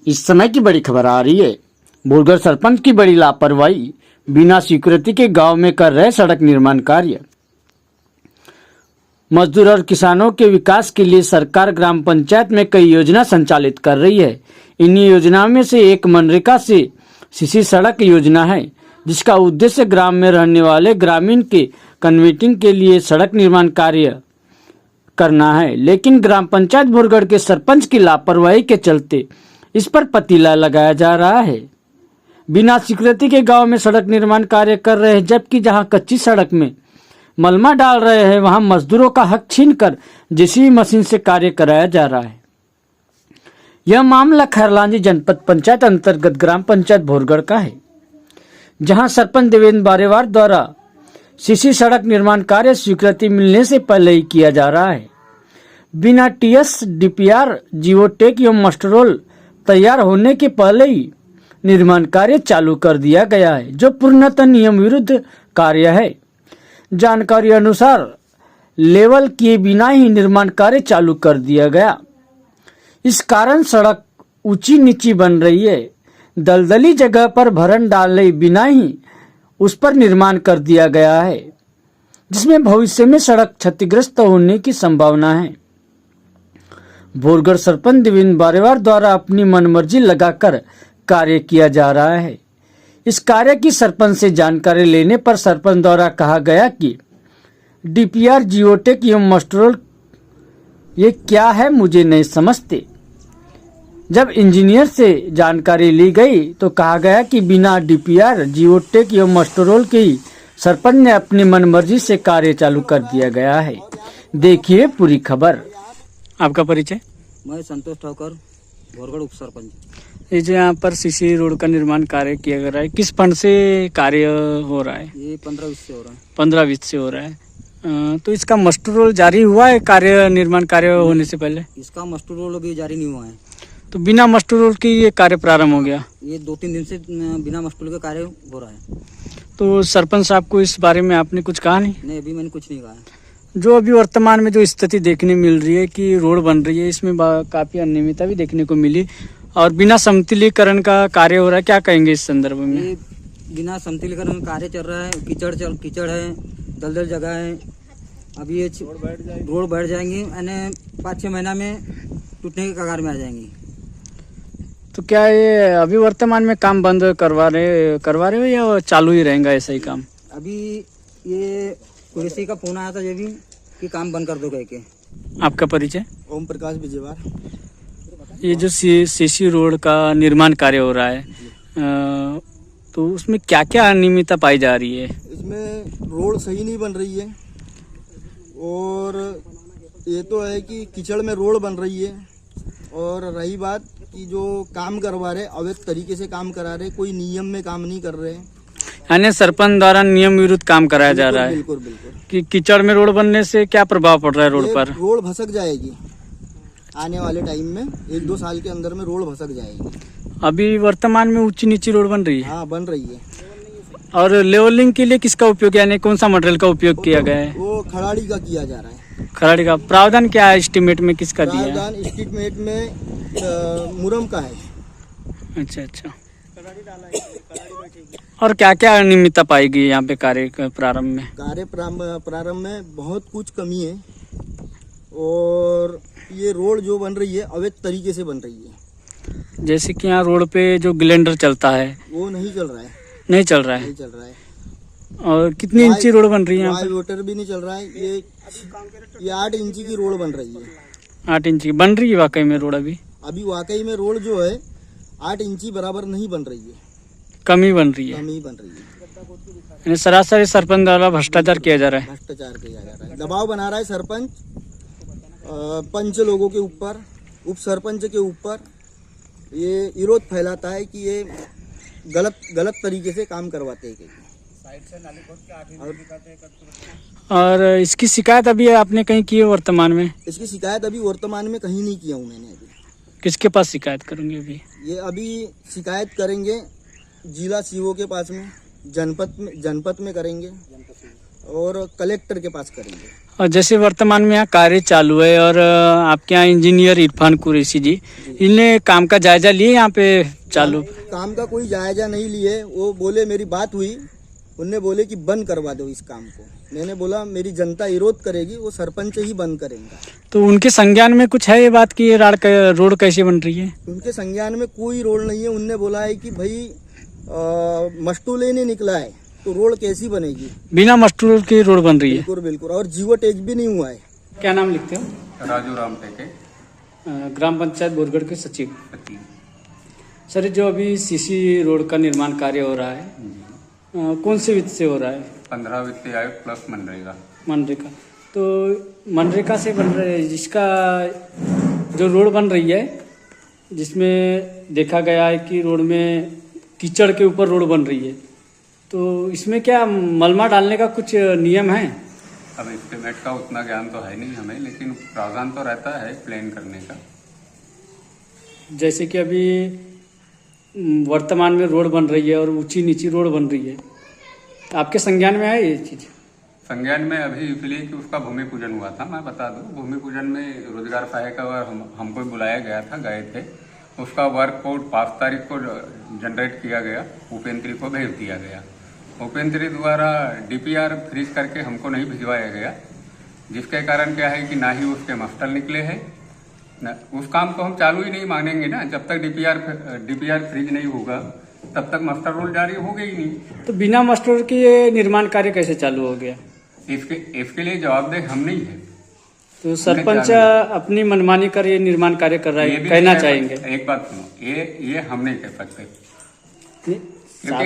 इस समय की बड़ी खबर आ रही है। बोरगढ़ सरपंच की बड़ी लापरवाही, बिना स्वीकृति के गांव में कर रहे सड़क निर्माण कार्य। मजदूर और किसानों के विकास के लिए सरकार ग्राम पंचायत में कई योजना संचालित कर रही है। इन्हीं योजनाओं में से एक मनरेगा से सीसी सड़क योजना है, जिसका उद्देश्य ग्राम में रहने वाले ग्रामीण के कन्वर्टिंग के लिए सड़क निर्माण कार्य करना है। लेकिन ग्राम पंचायत बोरगढ़ के सरपंच की लापरवाही के चलते इस पर पतीला लगाया जा रहा है। बिना स्वीकृति के गांव में सड़क निर्माण कार्य कर रहे हैं, जबकि जहां कच्ची सड़क में मलमा डाल रहे हैं वहां मजदूरों का हक छीनकर जेसीबी मशीन से कार्य कराया जा रहा है। यह मामला खैरलांजी जनपद पंचायत अंतर्गत ग्राम पंचायत बोरगढ़ का है, जहां सरपंच देवेंद्र बारेवार द्वारा सीसी सड़क निर्माण कार्य स्वीकृति मिलने से पहले ही किया जा रहा है। बिना टीएस, डीपीआर, जियोटेक एवं मास्टरोल तैयार होने के पहले ही निर्माण कार्य चालू कर दिया गया है, जो पूर्णतः नियम विरुद्ध कार्य है। जानकारी अनुसार लेवल किए बिना ही निर्माण कार्य चालू कर दिया गया। इस कारण सड़क ऊंची नीची बन रही है। दलदली जगह पर भरण डाले बिना ही उस पर निर्माण कर दिया गया है, जिसमें भविष्य में सड़क क्षतिग्रस्त होने की संभावना है। बोरगढ़ सरपंच देवेंद्र बारेवार द्वारा अपनी मनमर्जी लगाकर कार्य किया जा रहा है। इस कार्य की सरपंच से जानकारी लेने पर सरपंच द्वारा कहा गया कि डीपीआर, जियोटेक एवं मास्टरोल ये क्या है मुझे नहीं समझते। जब इंजीनियर से जानकारी ली गई तो कहा गया कि बिना डीपीआर, जियोटेक एवं मास्टरोल के ही सरपंच ने अपनी मनमर्जी से कार्य चालू कर दिया गया है। देखिए पूरी खबर। आपका परिचय? मैं संतोष ठाकुर, बोरगढ़ उप सरपंच। ये जो यहाँ पर सीसी रोड का निर्माण कार्य किया जा रहा है, किस फंड से कार्य हो रहा है? ये 15-20 से हो रहा है। 15-20 से हो रहा है। तो इसका मास्टर रोल जारी हुआ है कार्य निर्माण कार्य होने से पहले? इसका मास्टर रोल अभी जारी नहीं हुआ है। तो बिना मास्टर रोल के ये कार्य प्रारंभ हो गया? ये 2-3 दिन से बिना मास्टर रोल का कार्य हो रहा है। तो सरपंच साहब को इस बारे में आपने कुछ कहा नहीं? नहीं, अभी मैंने कुछ नहीं कहा। जो अभी वर्तमान में जो स्थिति देखने मिल रही है कि रोड बन रही है, इसमें काफी अनियमितता भी देखने को मिली और बिना समतलीकरण का कार्य हो रहा है, क्या कहेंगे इस संदर्भ में? ये बिना समतलीकरण का कार्य चल रहा है। कीचड़ है, दलदल जगह है। अभी ये रोड बैठ जाएंगी, यानी 5-6 महीना में टूटने के कगार में आ जाएंगी। तो क्या ये अभी वर्तमान में काम बंद करवा रहे हो या चालू ही रहेगा ऐसा ही काम? अभी ये पुलिस का फोन आया था ये भी कि काम बंद कर दो कह के। आपका परिचय? ओम प्रकाश बिजेवार। ये जो सीसी रोड का निर्माण कार्य हो रहा है, तो उसमें क्या क्या अनियमितता पाई जा रही है? इसमें रोड सही नहीं बन रही है और ये तो है कि कीचड़ में रोड बन रही है। और रही बात कि जो काम करवा रहे अवैध तरीके से काम करा रहे, कोई नियम में काम नहीं कर रहे, यानी सरपंच द्वारा नियम विरुद्ध काम कराया जा रहा है। बिल्कुल बिल्कुल। कि कीचड़ में रोड बनने से क्या प्रभाव पड़ रहा है रोड पर? रोड भसक जाएगी आने वाले टाइम में, 1-2 साल के अंदर में रोड भसक जाएगी। अभी वर्तमान में ऊंची नीची रोड बन रही है? हाँ, बन रही है। और लेवलिंग के लिए किसका उपयोग, यानी कौन सा मटेरियल का उपयोग किया गया है? वो खराड़ी का किया जा रहा है। खराड़ी का प्रावधान क्या है? एस्टीमेट में किसका दिया है? प्रावधान एस्टीमेट में मुरम का है। अच्छा। और क्या क्या अनियमितता पाई गई यहाँ पे कार्य प्रारंभ में? कार्य प्रारंभ में बहुत कुछ कमी है और ये रोड जो बन रही है अवैध तरीके से बन रही है। जैसे कि यहाँ रोड पे जो ग्लेंडर चलता है वो नहीं चल रहा है। नहीं चल रहा है। और कितनी इंची रोड बन रही है यहाँ पे? वाटर भी नहीं चल रहा है। ये 8 इंची की रोड बन रही है। 8 इंची बन रही है वाकई में रोड? अभी वाकई में रोड जो है 8 इंची बराबर नहीं बन रही है, कमी बन रही है। यानी सरासरी सरपंच द्वारा भ्रष्टाचार किया जा रहा है। दबाव बना रहा है सरपंच पंच लोगों के ऊपर, उप सरपंच के ऊपर। ये विरोध फैलाता है कि ये गलत तरीके से काम करवाते हैं। और इसकी शिकायत अभी आपने कहीं की है वर्तमान में? इसकी शिकायत अभी वर्तमान में कहीं नहीं किया हूँ मैंने। अभी किसके पास शिकायत करेंगे? अभी शिकायत करेंगे जिला सीओ के पास में, जनपद में करेंगे और कलेक्टर के पास करेंगे। और जैसे वर्तमान में यहाँ कार्य चालू है और आपके यहाँ इंजीनियर इरफान कुरैशी जी इन्हें काम का जायजा लिए यहाँ पे चालू? काम का कोई जायजा नहीं लिए। वो बोले, मेरी बात हुई, उनने बोले कि बंद करवा दो इस काम को। मैंने बोला मेरी जनता विरोध करेगी, वो सरपंच ही बंद करेंगे। तो उनके संज्ञान में कुछ है ये बात कि ये रोड कैसे बन रही है? उनके संज्ञान में कोई रोड नहीं है। उनने बोला है कि भाई मस्टू लेने निकला है तो रोड कैसी बनेगी, बिना मस्टूर की रोड बन रही है। बिल्कुल बिल्कुल। और जीवो टैक्स भी नहीं हुआ है। क्या नाम लिखते हो? राजू राम टेके, ग्राम पंचायत बोरगढ़ के सचिव। सर, जो अभी सीसी रोड का निर्माण कार्य हो रहा है कौन से वित्त से हो रहा है? 15 वित्तीय आयोग प्लस मनरेगा। तो मनरेगा से बन रहा है, जिसका जो रोड बन रही है जिसमें देखा गया है कि रोड में कीचड़ के ऊपर रोड बन रही है, तो इसमें क्या मलमा डालने का कुछ नियम है? अब एस्टिमेट का उतना ज्ञान तो है नहीं हमें, लेकिन प्रावधान तो रहता है प्लान करने का। जैसे कि अभी वर्तमान में रोड बन रही है और ऊंची नीची रोड बन रही है, आपके संज्ञान में है ये चीज? संज्ञान में अभी इसलिए कि उसका भूमि पूजन हुआ था। मैं बता दूं, भूमि पूजन में रोजगार सहायक और हमको बुलाया गया था, गए थे। उसका वर्क कोड 5 तारीख को जनरेट किया गया, उपेंद्री को भेज दिया गया। उपेंद्री द्वारा डीपीआर फ्रीज करके हमको नहीं भिजवाया गया, जिसके कारण क्या है कि ना ही उसके मास्टर निकले हैं। उस काम को हम चालू ही नहीं मानेंगे ना, जब तक डीपीआर फ्रीज नहीं होगा तब तक मास्टर रोल जारी होगा ही नहीं। तो बिना मास्टर के ये निर्माण कार्य कैसे चालू हो गया? इसके लिए जवाबदेह हम नहीं है। तो सरपंच अपनी मनमानी कर ये निर्माण कार्य कर रहा है, कहना चाहेंगे? एक बात सुनो, ये हम नहीं कह सकते, क्योंकि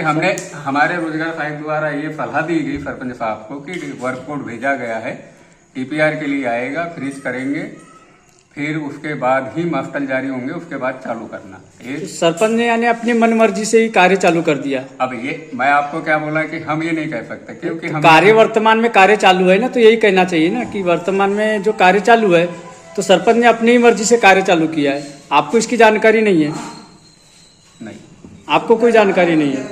हमारे रोजगार सहायक द्वारा ये सलाह दी गई सरपंच साहब को कि वर्क कोड भेजा गया है, टीपीआर के लिए आएगा, फ्रीज करेंगे, फिर उसके बाद ही मास्टर जारी होंगे, उसके बाद चालू करना। ये सरपंच ने यानी अपनी मनमर्जी से ही कार्य चालू कर दिया। अब ये मैं आपको क्या बोला कि हम ये नहीं कह सकते, क्योंकि हम कार्य वर्तमान में कार्य चालू है ना, तो यही कहना चाहिए ना कि वर्तमान में जो कार्य चालू है तो सरपंच ने अपनी ही मर्जी से कार्य चालू किया है, आपको इसकी जानकारी नहीं है? नहीं, आपको कोई जानकारी नहीं है।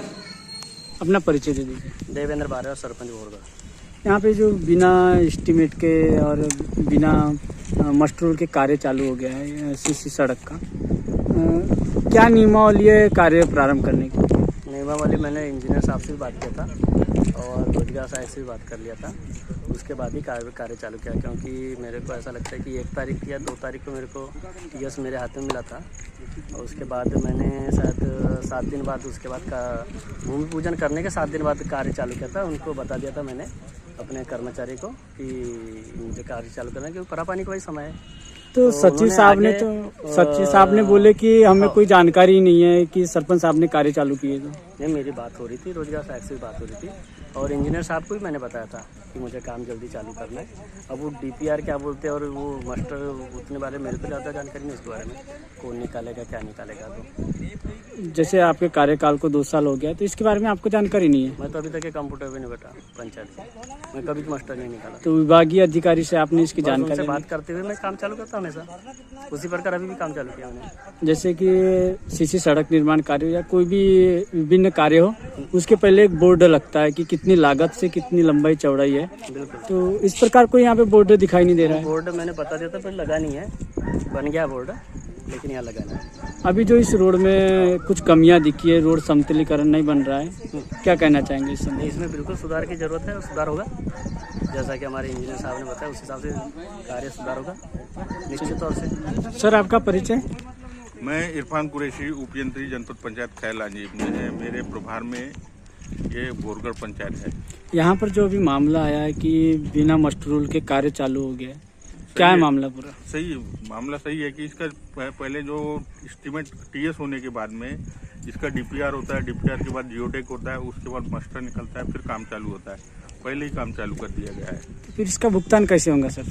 अपना परिचय दे दीजिए। देवेंद्र बारे, सरपंच बोरगढ़। यहाँ पे जो बिना एस्टिमेट के और बिना मस्टर के कार्य चालू हो गया है सीसी सड़क का, क्या नियमावली है कार्य प्रारंभ करने की? नियमावली मैंने इंजीनियर साहब से भी बात किया था और रोजगार सहायक से भी बात कर लिया था, उसके बाद ही कार्य चालू किया। क्योंकि मेरे को ऐसा लगता है कि 1 तारीख या 2 तारीख को मेरे को टीएस मेरे हाथ में मिला था और उसके बाद मैंने शायद 7 दिन बाद उसके बाद का भूमि पूजन करने के 7 दिन बाद कार्य चालू किया था। उनको बता दिया था मैंने अपने कर्मचारी को कि मुझे कार्य चालू करना है, क्योंकि परापानी का वही समय है। तो सचिव साहब ने बोले कि हमें कोई जानकारी नहीं है कि सरपंच साहब ने कार्य चालू किए। तो नहीं, मेरी बात हो रही थी, रोजगार सहायक से भी बात हो रही थी और इंजीनियर साहब को भी मैंने बताया था कि मुझे काम जल्दी चालू करना है। अब वो डीपीआर क्या बोलते हैं और वो मास्टर उतने बारे में मेरे को ज़्यादा जानकारी नहीं इसके बारे में, कौन निकालेगा क्या निकालेगा। तो जैसे आपके कार्यकाल को 2 साल हो गया, तो इसके बारे में आपको जानकारी नहीं है? मैं तो अभी तक कंप्यूटर भी नहीं बैठा पंचायत से, मैं कभी मास्टर नहीं निकाला। तो विभागीय अधिकारी से आपने इसकी जानकारी? बात करते हुए मैं काम चालू करता हूँ हमेशा, उसी प्रकार अभी भी काम चालू किया मैंने। जैसे कि सीसी सड़क निर्माण कार्य या कोई भी विभिन्न कार्य हो, उसके पहले एक बोर्ड लगता है कि कितनी लागत से कितनी लंबाई चौड़ाई है। बिल्कुल। तो इस प्रकार कोई यहाँ पे बोर्ड दिखाई नहीं दे रहा है? बोर्ड मैंने बता दिया था, पर लगा नहीं है, बन गया बोर्ड लेकिन यहाँ लगाना है। अभी जो इस रोड में कुछ कमियां दिखी है, रोड समतलीकरण नहीं बन रहा है, क्या कहना चाहेंगे इस समय? इसमें बिल्कुल सुधार की जरूरत है और सुधार होगा, जैसा कि हमारे इंजीनियर साहब ने बताया उस हिसाब से कार्य सुधार होगा निश्चित तौर से। सर, आपका परिचय? मैं इरफान कुरैशी, उपयंत्री जनपद पंचायत खैल अंजीब में, मेरे प्रभार में ये बोरगढ़ पंचायत है। यहाँ पर जो अभी मामला आया है कि बिना मस्टर रोल के कार्य चालू हो गया, क्या है मामला पूरा? मामला सही है कि इसका पहले जो एस्टीमेट टीएस होने के बाद में इसका डीपीआर होता है, डीपीआर के बाद जियोटेक होता है, उसके बाद मास्टर निकलता है, फिर काम चालू होता है। पहले ही काम चालू कर दिया गया है। तो फिर इसका भुगतान कैसे होगा सर?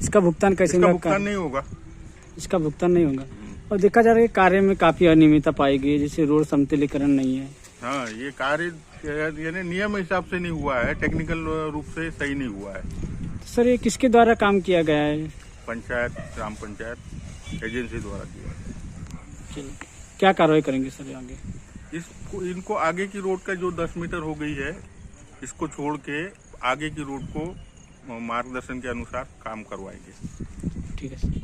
इसका भुगतान कैसे होगा? भुगतान नहीं होगा, इसका भुगतान नहीं होगा। और देखा जा रहा है कार्य में काफी अनियमितता पाई गई है, जैसे रोड समतलीकरण नहीं है। हाँ, ये कार्य यानी नियम हिसाब से नहीं हुआ है, टेक्निकल रूप से सही नहीं हुआ है। तो सर, ये किसके द्वारा काम किया गया है? पंचायत, ग्राम पंचायत एजेंसी द्वारा किया। क्या कार्रवाई करेंगे सर आगे? इनको आगे की रोड का जो 10 मीटर हो गई है, इसको छोड़ के आगे की रोड को मार्गदर्शन के अनुसार काम करवाएंगे। ठीक है।